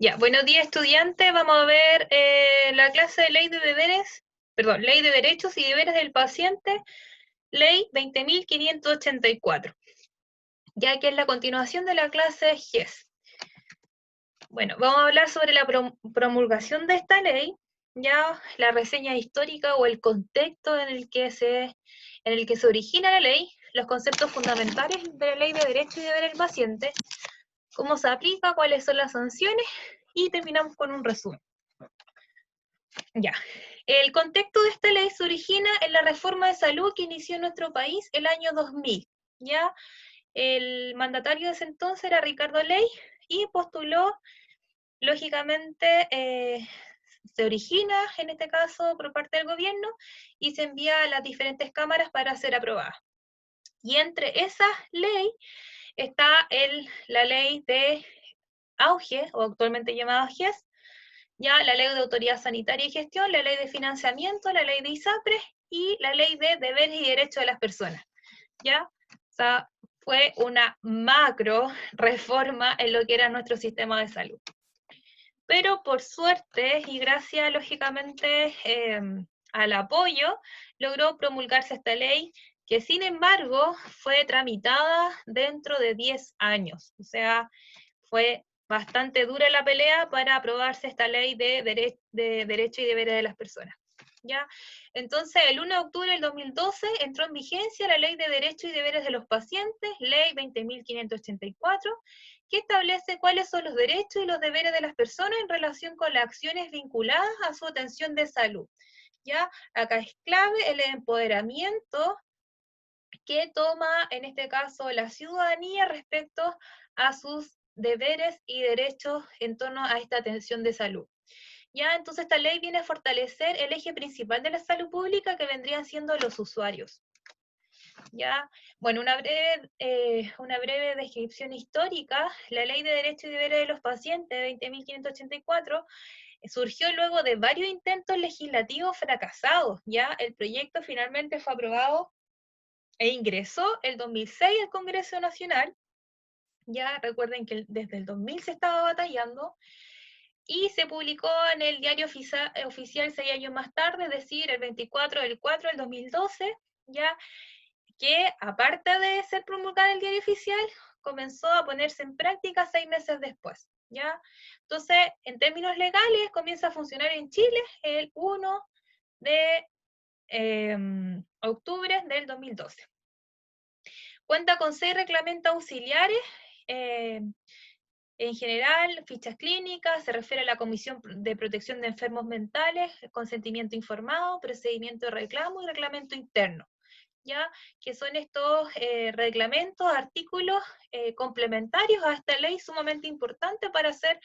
Ya, buenos días estudiantes, vamos a ver la clase de ley de deberes, perdón, ley de derechos y deberes del paciente, ley 20.584, ya que es la continuación de la clase GES. Bueno, vamos a hablar sobre la promulgación de esta ley, ya la reseña histórica o el contexto en el que se origina la ley, los conceptos fundamentales de la ley de derechos y deberes del paciente, cómo se aplica, cuáles son las sanciones y terminamos con un resumen. Ya. El contexto de esta ley se origina en la reforma de salud que inició en nuestro país el año 2000. ¿Ya? El mandatario de ese entonces era Ricardo Ley y postuló, lógicamente, se origina en este caso por parte del gobierno y se envía a las diferentes cámaras para ser aprobada. Y entre esa ley está la ley de auge, o actualmente llamada GES, ya la ley de autoridad sanitaria y gestión, la ley de financiamiento, la ley de ISAPRES y la ley de deberes y derechos de las personas. ¿Ya? O sea, fue una macro reforma en lo que era nuestro sistema de salud. Pero por suerte y gracias lógicamente al apoyo, logró promulgarse esta ley que sin embargo fue tramitada dentro de 10 años. O sea, fue bastante dura la pelea para aprobarse esta ley de derecho y deberes de las personas. ¿Ya? Entonces, el 1 de octubre del 2012 entró en vigencia la Ley de Derechos y Deberes de los Pacientes, Ley 20.584, que establece cuáles son los derechos y los deberes de las personas en relación con las acciones vinculadas a su atención de salud. ¿Ya? Acá es clave el empoderamiento que toma, en este caso, la ciudadanía respecto a sus deberes y derechos en torno a esta atención de salud. Ya, entonces esta ley viene a fortalecer el eje principal de la salud pública que vendrían siendo los usuarios. Ya, bueno, una breve descripción histórica. La Ley de Derechos y Deberes de los Pacientes, 20.584, surgió luego de varios intentos legislativos fracasados. Ya, el proyecto finalmente fue aprobado e ingresó el 2006 al Congreso Nacional. Ya recuerden que desde el 2000 se estaba batallando, y se publicó en el diario oficial 6 años más tarde, es decir, el 24 del 4 del 2012, ya que aparte de ser promulgada en el diario oficial, comenzó a ponerse en práctica 6 meses después, ¿ya? Entonces, en términos legales, comienza a funcionar en Chile el 1 de octubre del 2012. Cuenta con 6 reglamentos auxiliares, en general, fichas clínicas, se refiere a la Comisión de Protección de Enfermos Mentales, consentimiento informado, procedimiento de reclamo y reglamento interno, ¿ya? Que son estos reglamentos, artículos complementarios a esta ley sumamente importante para hacer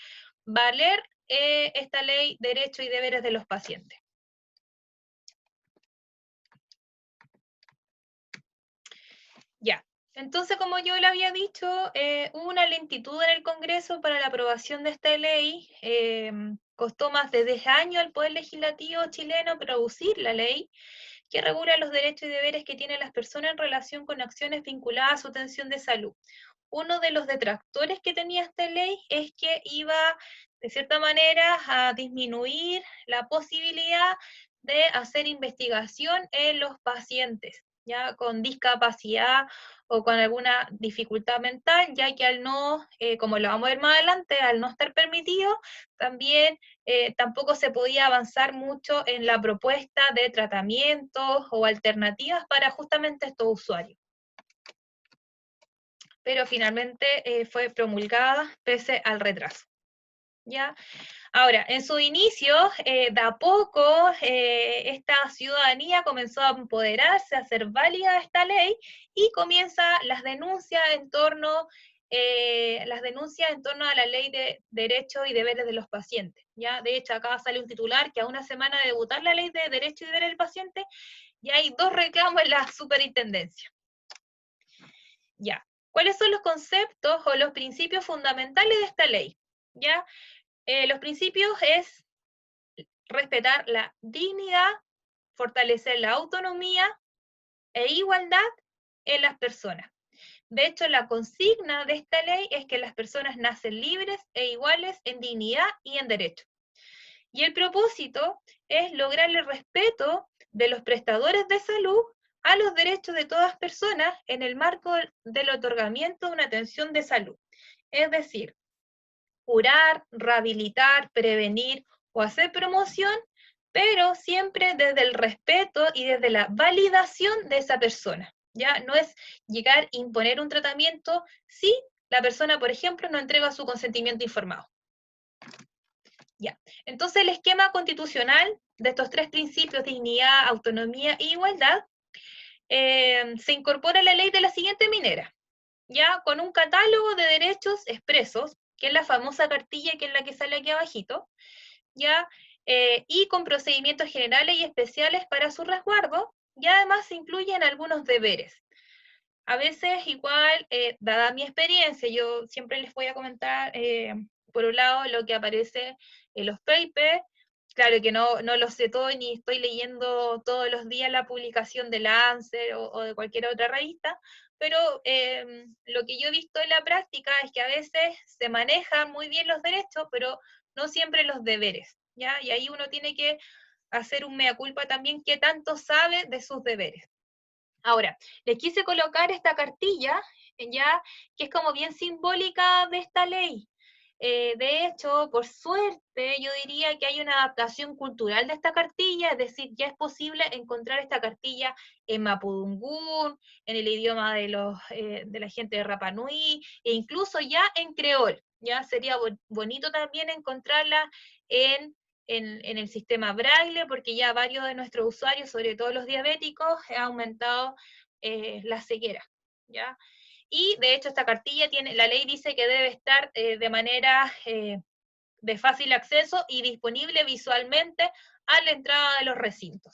valer esta ley, derechos y deberes de los pacientes. Ya. Entonces, como yo le había dicho, hubo una lentitud en el Congreso para la aprobación de esta ley. Costó más de 10 años al Poder Legislativo chileno producir la ley que regula los derechos y deberes que tienen las personas en relación con acciones vinculadas a su atención de salud. Uno de los detractores que tenía esta ley es que iba, de cierta manera, a disminuir la posibilidad de hacer investigación en los pacientes, ya con discapacidad o con alguna dificultad mental, ya que al no, como lo vamos a ver más adelante, al no estar permitido, también tampoco se podía avanzar mucho en la propuesta de tratamientos o alternativas para justamente estos usuarios. Pero finalmente fue promulgada pese al retraso. ¿Ya? Ahora, en su inicio, de a poco, esta ciudadanía comenzó a empoderarse, a hacer válida esta ley, y comienza las denuncias en torno a la ley de derechos y deberes de los pacientes. ¿Ya? De hecho, acá sale un titular que a una semana de debutar la ley de derechos y deberes del paciente, ya hay 2 reclamos en la superintendencia. Ya. ¿Cuáles son los conceptos o los principios fundamentales de esta ley? ¿Ya? Los principios es respetar la dignidad, fortalecer la autonomía e igualdad en las personas. De hecho, la consigna de esta ley es que las personas nacen libres e iguales en dignidad y en derecho. Y el propósito es lograr el respeto de los prestadores de salud a los derechos de todas personas en el marco del otorgamiento de una atención de salud. Es decir, curar, rehabilitar, prevenir o hacer promoción, pero siempre desde el respeto y desde la validación de esa persona. Ya no es llegar a imponer un tratamiento si la persona, por ejemplo, no entrega su consentimiento informado. Ya. Entonces, el esquema constitucional de estos tres principios, dignidad, autonomía e igualdad, se incorpora a la ley de la siguiente manera, ya con un catálogo de derechos expresos, que es la famosa cartilla, que es la que sale aquí abajito, ya, y con procedimientos generales y especiales para su resguardo, y además se incluyen algunos deberes. A veces, igual, dada mi experiencia, yo siempre les voy a comentar, por un lado, lo que aparece en los papers. Claro que no lo sé todo, ni estoy leyendo todos los días la publicación de Lancet o de cualquier otra revista, pero lo que yo he visto en la práctica es que a veces se manejan muy bien los derechos, pero no siempre los deberes, ¿ya? Y ahí uno tiene que hacer un mea culpa también, qué tanto sabe de sus deberes. Ahora, les quise colocar esta cartilla, ya, que es como bien simbólica de esta ley. De hecho, por suerte, yo diría que hay una adaptación cultural de esta cartilla, es decir, ya es posible encontrar esta cartilla en mapudungún, en el idioma de la gente de Rapa Nui, e incluso ya en creol. Ya sería bonito también encontrarla en el sistema Braille, porque ya varios de nuestros usuarios, sobre todo los diabéticos, ha aumentado la ceguera, ¿ya? Y de hecho esta cartilla la ley dice que debe estar de manera de fácil acceso y disponible visualmente a la entrada de los recintos.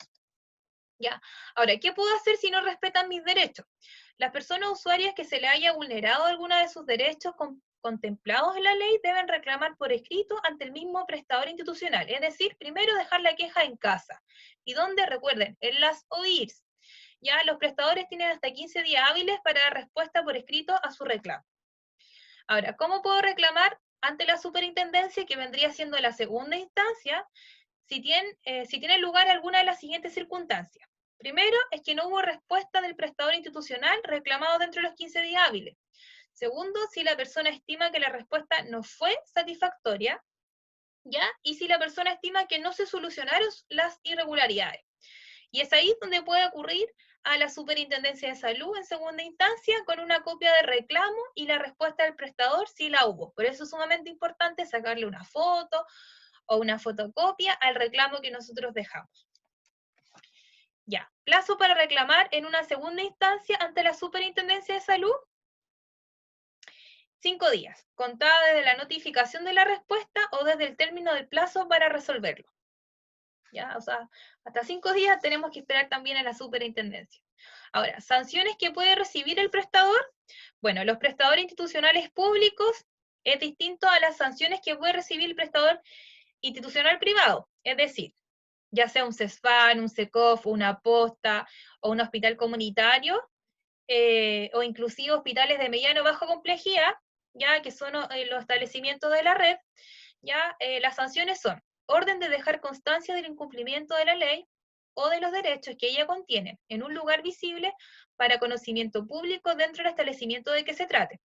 ¿Ya? Ahora, ¿qué puedo hacer si no respetan mis derechos? Las personas usuarias que se le haya vulnerado alguno de sus derechos contemplados en la ley deben reclamar por escrito ante el mismo prestador institucional. Es decir, primero dejar la queja en casa. ¿Y dónde? Recuerden, en las OIRS. Ya los prestadores tienen hasta 15 días hábiles para dar respuesta por escrito a su reclamo. Ahora, ¿cómo puedo reclamar ante la superintendencia, que vendría siendo la segunda instancia, si tiene lugar alguna de las siguientes circunstancias? Primero, es que no hubo respuesta del prestador institucional reclamado dentro de los 15 días hábiles. Segundo, si la persona estima que la respuesta no fue satisfactoria, ¿ya? Y si la persona estima que no se solucionaron las irregularidades. Y es ahí donde puede ocurrir a la Superintendencia de Salud en segunda instancia con una copia de reclamo y la respuesta del prestador si la hubo. Por eso es sumamente importante sacarle una foto o una fotocopia al reclamo que nosotros dejamos. Ya, plazo para reclamar en una segunda instancia ante la Superintendencia de Salud, 5 días, contada desde la notificación de la respuesta o desde el término del plazo para resolverlo. ¿Ya? O sea, hasta 5 días tenemos que esperar también a la superintendencia. Ahora, sanciones que puede recibir el prestador. Bueno, los prestadores institucionales públicos es distinto a las sanciones que puede recibir el prestador institucional privado. Es decir, ya sea un CESFAN, un SECOF, una posta o un hospital comunitario, o inclusive hospitales de mediano o baja complejidad, ya que son los establecimientos de la red, ya las sanciones son orden de dejar constancia del incumplimiento de la ley o de los derechos que ella contiene en un lugar visible para conocimiento público dentro del establecimiento de que se trate.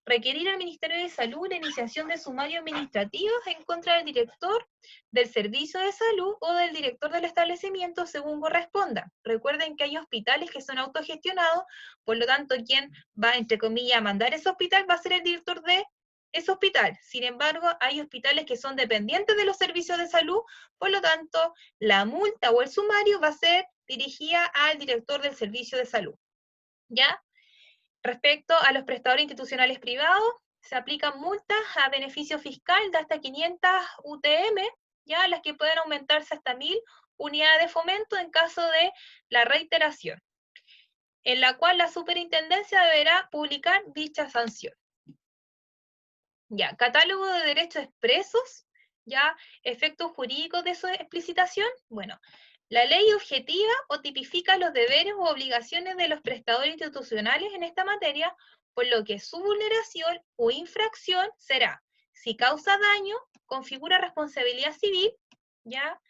Requerir al Ministerio de Salud la iniciación de sumarios administrativos en contra del director del servicio de salud o del director del establecimiento según corresponda. Recuerden que hay hospitales que son autogestionados, por lo tanto, quien va, entre comillas, a mandar ese hospital va a ser el director de ese hospital. Sin embargo, hay hospitales que son dependientes de los servicios de salud, por lo tanto, la multa o el sumario va a ser dirigida al director del servicio de salud. ¿Ya? Respecto a los prestadores institucionales privados, se aplican multas a beneficio fiscal de hasta 500 UTM, ya las que pueden aumentarse hasta 1000 unidades de fomento en caso de la reiteración, en la cual la superintendencia deberá publicar dicha sanción. Ya, catálogo de derechos expresos, ya, efectos jurídicos de su explicitación. Bueno, la ley objetiva o tipifica los deberes u obligaciones de los prestadores institucionales en esta materia por lo que su vulneración o infracción será, si causa daño, configura responsabilidad civil, ¿ya?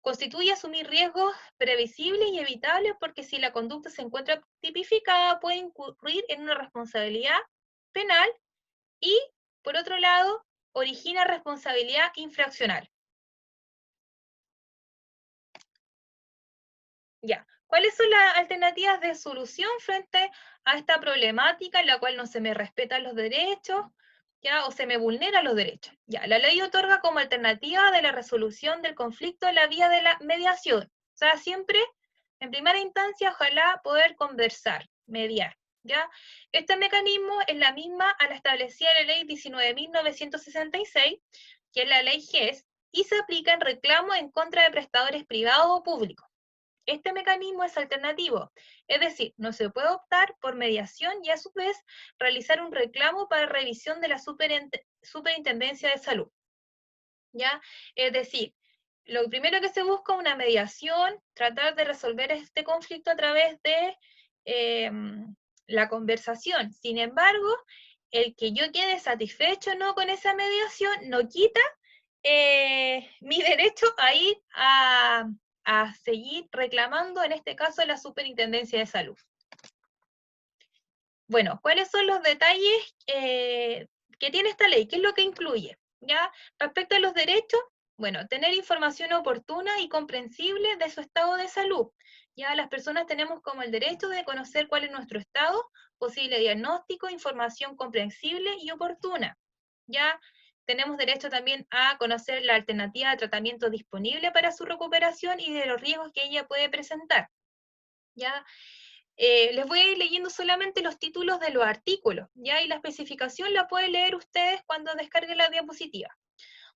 Constituye asumir riesgos previsibles y evitables porque si la conducta se encuentra tipificada puede incurrir en una responsabilidad penal y, por otro lado, origina responsabilidad infraccional. Ya. ¿Cuáles son las alternativas de solución frente a esta problemática en la cual no se me respetan los derechos, ya, o se me vulneran los derechos? Ya, la ley otorga como alternativa de la resolución del conflicto la vía de la mediación. O sea, siempre, en primera instancia, ojalá poder conversar, mediar, ¿ya? Este mecanismo es la misma a la establecida en la ley 19.966, que es la ley GES, y se aplica en reclamo en contra de prestadores privados o públicos. Este mecanismo es alternativo, es decir, no se puede optar por mediación y a su vez realizar un reclamo para revisión de la Superintendencia de Salud. ¿Ya? Es decir, lo primero que se busca es una mediación, tratar de resolver este conflicto a través de la conversación. Sin embargo, el que yo quede satisfecho o no con esa mediación no quita mi derecho a ir a seguir reclamando, en este caso, la Superintendencia de Salud. Bueno, ¿cuáles son los detalles que tiene esta ley? ¿Qué es lo que incluye? ¿Ya? Respecto a los derechos, bueno, tener información oportuna y comprensible de su estado de salud. Ya las personas tenemos como el derecho de conocer cuál es nuestro estado, posible diagnóstico, información comprensible y oportuna. Ya tenemos derecho también a conocer la alternativa de tratamiento disponible para su recuperación y de los riesgos que ella puede presentar. ¿Ya? Les voy a ir leyendo solamente los títulos de los artículos, ¿ya? Y la especificación la pueden leer ustedes cuando descarguen la diapositiva.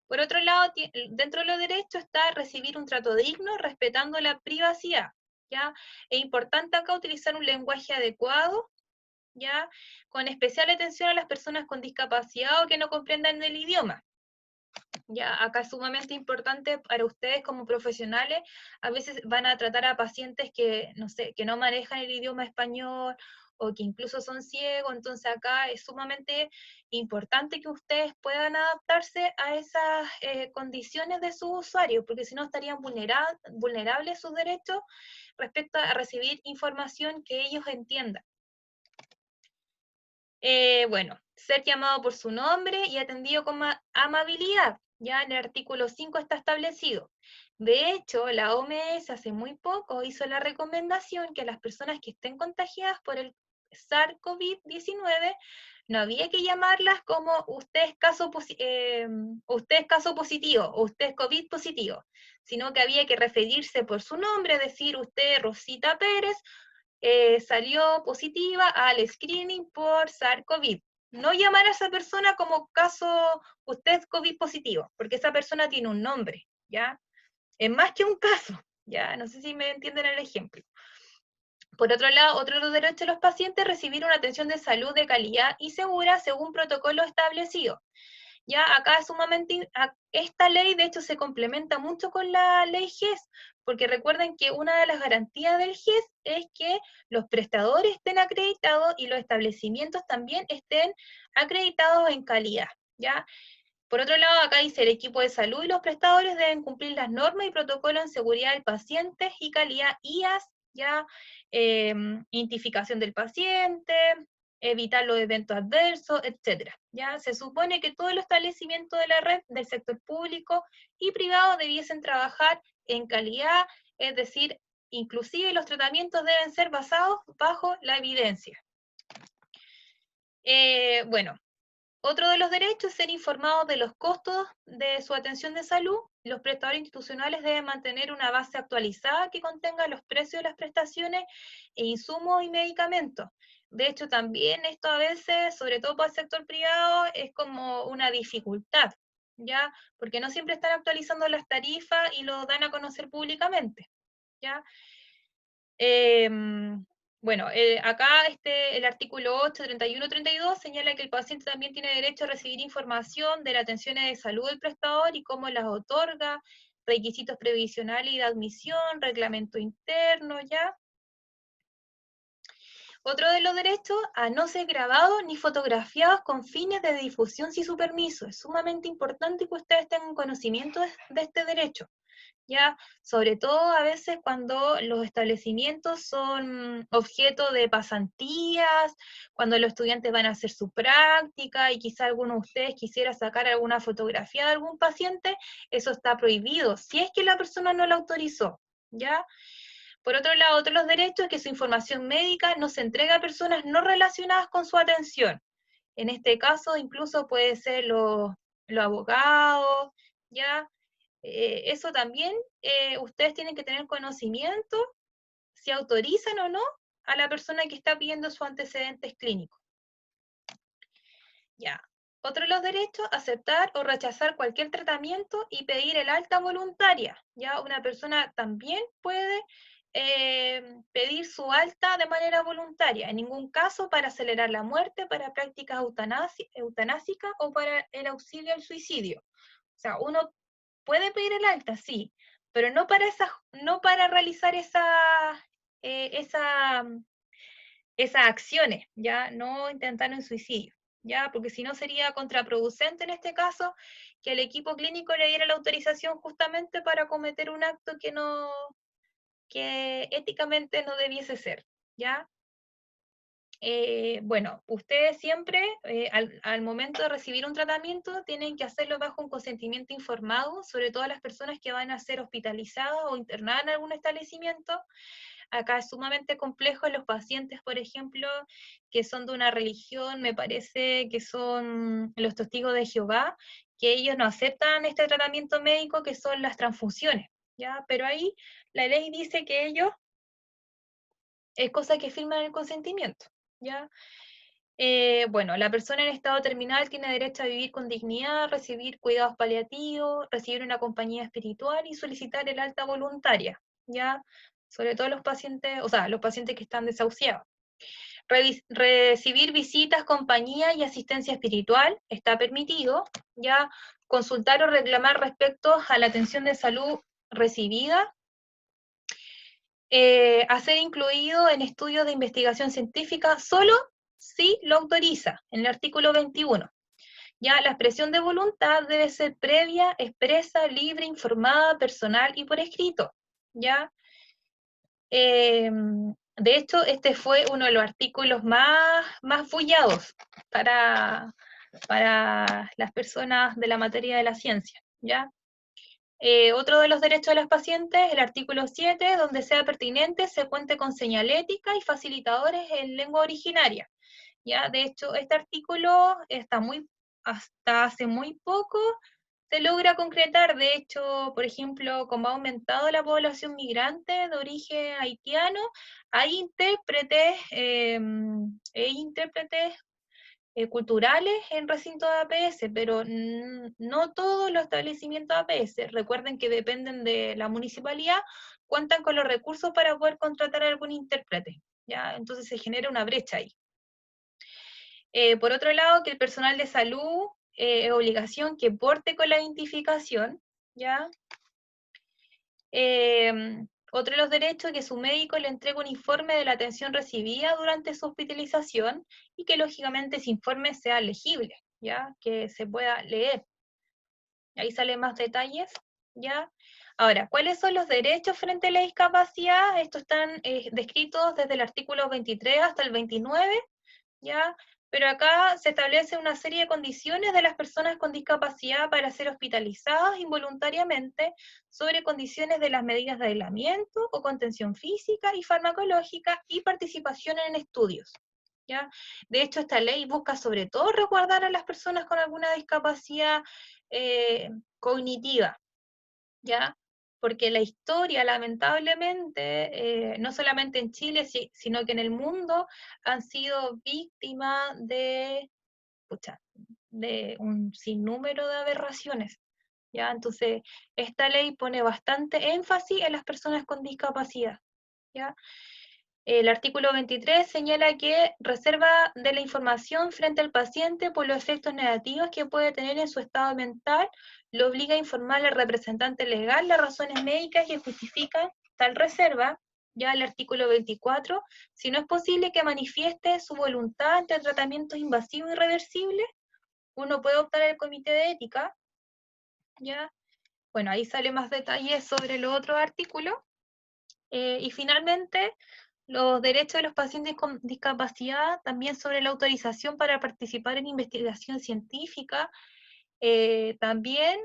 Por otro lado, dentro de los derechos está recibir un trato digno, respetando la privacidad, ¿ya? Es importante acá utilizar un lenguaje adecuado, ¿ya? Con especial atención a las personas con discapacidad o que no comprendan el idioma. Ya, acá es sumamente importante para ustedes como profesionales, a veces van a tratar a pacientes que, no sé, que no manejan el idioma español o que incluso son ciegos, entonces acá es sumamente importante que ustedes puedan adaptarse a esas condiciones de sus usuarios, porque si no estarían vulnerables sus derechos respecto a recibir información que ellos entiendan. Bueno, ser llamado por su nombre y atendido con amabilidad. Ya en el artículo 5 está establecido. De hecho, la OMS hace muy poco hizo la recomendación que a las personas que estén contagiadas por el SARS-CoV-19 no había que llamarlas como usted es caso positivo o usted es COVID positivo, sino que había que referirse por su nombre, decir usted Rosita Pérez, salió positiva al screening por SARS-CoV. No llamar a esa persona como caso, usted es COVID positivo, porque esa persona tiene un nombre, ¿ya? Es más que un caso, ¿ya? No sé si me entienden el ejemplo. Por otro lado, otro de los derechos de los pacientes es recibir una atención de salud de calidad y segura según protocolo establecido. Ya acá es sumamente, esta ley de hecho se complementa mucho con la ley GES, porque recuerden que una de las garantías del GES es que los prestadores estén acreditados y los establecimientos también estén acreditados en calidad, ¿ya? Por otro lado, acá dice el equipo de salud y los prestadores deben cumplir las normas y protocolos en seguridad del paciente y calidad IAS, ya, identificación del paciente, evitar los eventos adversos, etcétera. Ya se supone que todos los establecimientos de la red del sector público y privado debiesen trabajar en calidad, es decir, inclusive los tratamientos deben ser basados bajo la evidencia. Bueno, otro de los derechos es ser informados de los costos de su atención de salud. Los prestadores institucionales deben mantener una base actualizada que contenga los precios de las prestaciones e insumos y medicamentos. De hecho, también esto a veces, sobre todo para el sector privado, es como una dificultad, ¿ya? Porque no siempre están actualizando las tarifas y lo dan a conocer públicamente, ¿ya? Bueno, acá el artículo 8, 31, 32 señala que el paciente también tiene derecho a recibir información de las atenciones de salud del prestador y cómo las otorga, requisitos previsionales y de admisión, reglamento interno, ¿ya? Otro de los derechos, a no ser grabados ni fotografiados con fines de difusión sin su permiso. Es sumamente importante que ustedes tengan conocimiento de este derecho, ¿ya? Sobre todo a veces cuando los establecimientos son objeto de pasantías, cuando los estudiantes van a hacer su práctica y quizá alguno de ustedes quisiera sacar alguna fotografía de algún paciente, eso está prohibido, si es que la persona no lo autorizó, ¿ya? Por otro lado, otro de los derechos es que su información médica no se entrega a personas no relacionadas con su atención. En este caso, incluso puede ser los abogados, ¿ya? Eso también ustedes tienen que tener conocimiento si autorizan o no a la persona que está pidiendo sus antecedentes clínicos. Ya. Otro de los derechos, aceptar o rechazar cualquier tratamiento y pedir el alta voluntaria. Ya una persona también puede pedir su alta de manera voluntaria, en ningún caso para acelerar la muerte, para prácticas eutanásicas o para el auxilio al suicidio. O sea, uno puede pedir el alta, sí, pero no para realizar esas acciones, ya no intentar un suicidio, ya, porque si no sería contraproducente en este caso que el equipo clínico le diera la autorización justamente para cometer un acto que éticamente no debiese ser, ya. Bueno, ustedes siempre, al momento de recibir un tratamiento, tienen que hacerlo bajo un consentimiento informado, sobre todo las personas que van a ser hospitalizadas o internadas en algún establecimiento. Acá es sumamente complejo los pacientes, por ejemplo, que son de una religión, me parece que son los testigos de Jehová, que ellos no aceptan este tratamiento médico que son las transfusiones, ¿ya? Pero ahí la ley dice que ellos es cosa que firman el consentimiento, ¿ya? Bueno, la persona en estado terminal tiene derecho a vivir con dignidad, recibir cuidados paliativos, recibir una compañía espiritual y solicitar el alta voluntaria, ¿ya? Sobre todo los pacientes, o sea, los pacientes que están desahuciados. Recibir visitas, compañía y asistencia espiritual está permitido, ¿ya? Consultar o reclamar respecto a la atención de salud recibida, a ser incluido en estudios de investigación científica solo si lo autoriza, en el artículo 21. Ya la expresión de voluntad debe ser previa, expresa, libre, informada, personal y por escrito. ¿Ya? De hecho, este fue uno de los artículos más bullados para las personas de la materia de la ciencia. ¿Ya? Otro de los derechos de los pacientes, el artículo 7, donde sea pertinente, se cuente con señalética y facilitadores en lengua originaria. ¿Ya? De hecho, este artículo hasta hace muy poco se logra concretar. De hecho, por ejemplo, como ha aumentado la población migrante de origen haitiano, hay intérpretes culturales en recintos de APS, pero no todos los establecimientos APS, recuerden que dependen de la municipalidad, cuentan con los recursos para poder contratar a algún intérprete, ¿ya? Entonces se genera una brecha ahí. Por otro lado, que el personal de salud es obligación que porte con la identificación, ¿ya? Otro de los derechos es que su médico le entregue un informe de la atención recibida durante su hospitalización y que lógicamente ese informe sea legible, ¿ya? Que se pueda leer. Ahí salen más detalles, ¿ya? Ahora, ¿cuáles son los derechos frente a la discapacidad? Estos están descritos desde el artículo 23 hasta el 29, ¿ya? Pero acá se establece una serie de condiciones de las personas con discapacidad para ser hospitalizadas involuntariamente, sobre condiciones de las medidas de aislamiento o contención física y farmacológica y participación en estudios, ¿ya? De hecho, esta ley busca sobre todo resguardar a las personas con alguna discapacidad cognitiva, ¿ya? Porque la historia, lamentablemente, no solamente en Chile, sino que en el mundo, han sido víctimas de un sinnúmero de aberraciones, ¿ya? Entonces, esta ley pone bastante énfasis en las personas con discapacidad, ¿ya? El artículo 23 señala que reserva de la información frente al paciente por los efectos negativos que puede tener en su estado mental, lo obliga a informar al representante legal las razones médicas que justifican tal reserva, ya el artículo 24, si no es posible que manifieste su voluntad ante tratamientos invasivos y irreversibles, uno puede optar al comité de ética, ya. Bueno, ahí sale más detalles sobre los otros artículos. Y finalmente, los derechos de los pacientes con discapacidad, también sobre la autorización para participar en investigación científica, también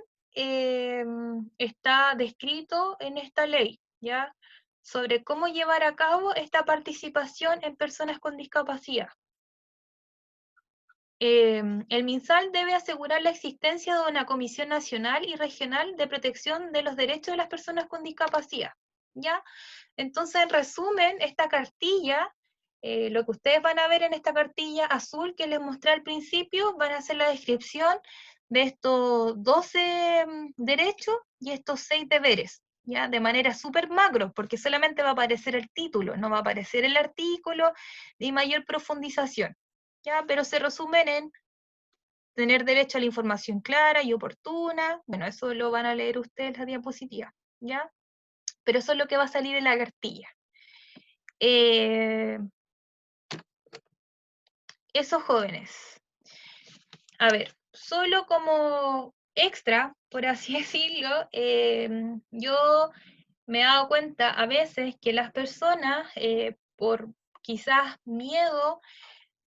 está descrito en esta ley, ¿ya? Sobre cómo llevar a cabo esta participación en personas con discapacidad. El MinSal debe asegurar la existencia de una Comisión Nacional y Regional de Protección de los Derechos de las Personas con Discapacidad, ¿ya? Entonces, en resumen, esta cartilla, lo que ustedes van a ver en esta cartilla azul que les mostré al principio, van a ser la descripción de estos 12 derechos y estos 6 deberes, ¿ya? De manera súper macro, porque solamente va a aparecer el título, no va a aparecer el artículo ni mayor profundización, ¿ya? Pero se resumen en tener derecho a la información clara y oportuna. Bueno, eso lo van a leer ustedes en la diapositiva, ¿ya? Pero eso es lo que va a salir en la cartilla. Esos jóvenes. A ver, solo como extra, por así decirlo, yo me he dado cuenta a veces que las personas, por quizás miedo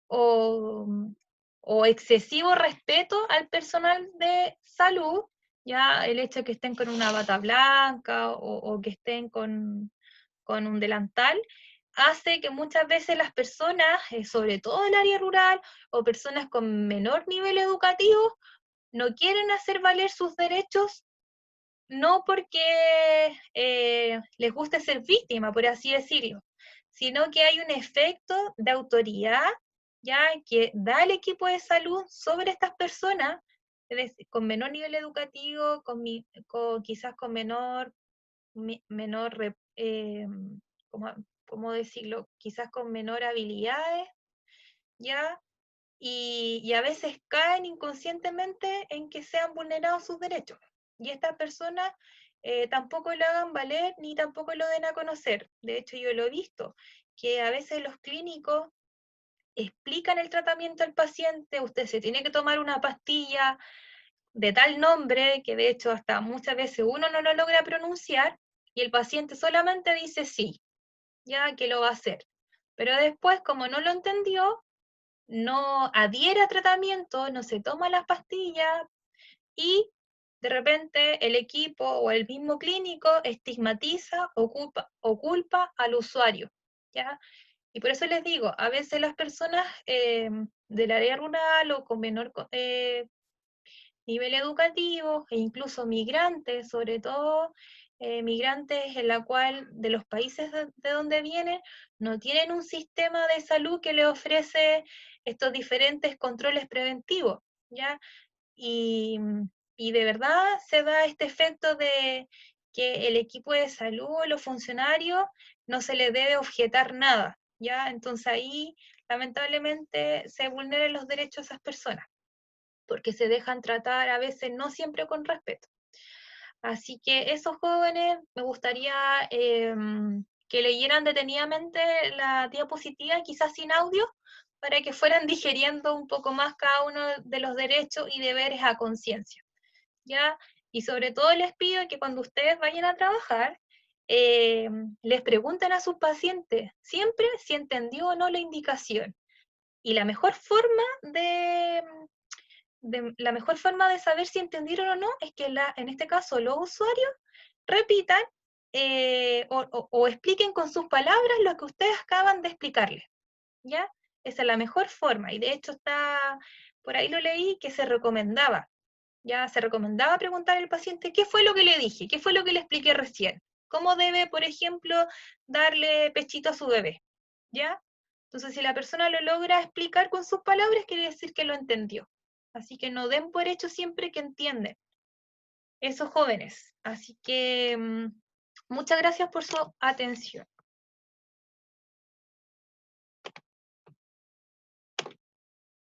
o, o excesivo respeto al personal de salud, ya el hecho de que estén con una bata blanca o que estén con un delantal, hace que muchas veces las personas, sobre todo en el área rural, o personas con menor nivel educativo, no quieren hacer valer sus derechos, no porque les guste ser víctima, por así decirlo, sino que hay un efecto de autoridad ya que da el equipo de salud sobre estas personas, es decir, con menor nivel educativo, quizás con menor ¿cómo, cómo decirlo? Quizás con menor habilidades, ¿ya? Y a veces caen inconscientemente en que sean vulnerados sus derechos. Y estas personas tampoco lo hagan valer ni tampoco lo den a conocer. De hecho, yo lo he visto, que a veces los clínicos explican el tratamiento al paciente, usted se tiene que tomar una pastilla de tal nombre, que de hecho hasta muchas veces uno no lo logra pronunciar, y el paciente solamente dice sí, ya que lo va a hacer. Pero después, como no lo entendió, no adhiere a tratamiento, no se toma las pastillas y de repente el equipo o el mismo clínico estigmatiza o culpa al usuario, ¿ya? Y por eso les digo, a veces las personas del área rural o con menor nivel educativo e incluso migrantes, sobre todo migrantes en la cual de los países de donde vienen no tienen un sistema de salud que le ofrece estos diferentes controles preventivos, ¿ya? Y, y de verdad se da este efecto de que el equipo de salud o los funcionarios no se les debe objetar nada, ¿ya? Entonces ahí lamentablemente se vulneran los derechos de esas personas porque se dejan tratar a veces no siempre con respeto. Así que esos jóvenes me gustaría que leyeran detenidamente la diapositiva, quizás sin audio, para que fueran digiriendo un poco más cada uno de los derechos y deberes a conciencia, ¿ya? Y sobre todo les pido que cuando ustedes vayan a trabajar, les pregunten a sus pacientes siempre si entendió o no la indicación. Y la mejor forma la mejor forma de saber si entendieron o no es que en este caso los usuarios repitan o expliquen con sus palabras lo que ustedes acaban de explicarles, ¿ya? Esa es la mejor forma, y de hecho está, por ahí lo leí, que se recomendaba, ya se recomendaba preguntar al paciente qué fue lo que le dije, qué fue lo que le expliqué recién, cómo debe, por ejemplo, darle pechito a su bebé, ¿ya? Entonces, si la persona lo logra explicar con sus palabras, quiere decir que lo entendió. Así que no den por hecho siempre que entienden esos jóvenes. Así que muchas gracias por su atención.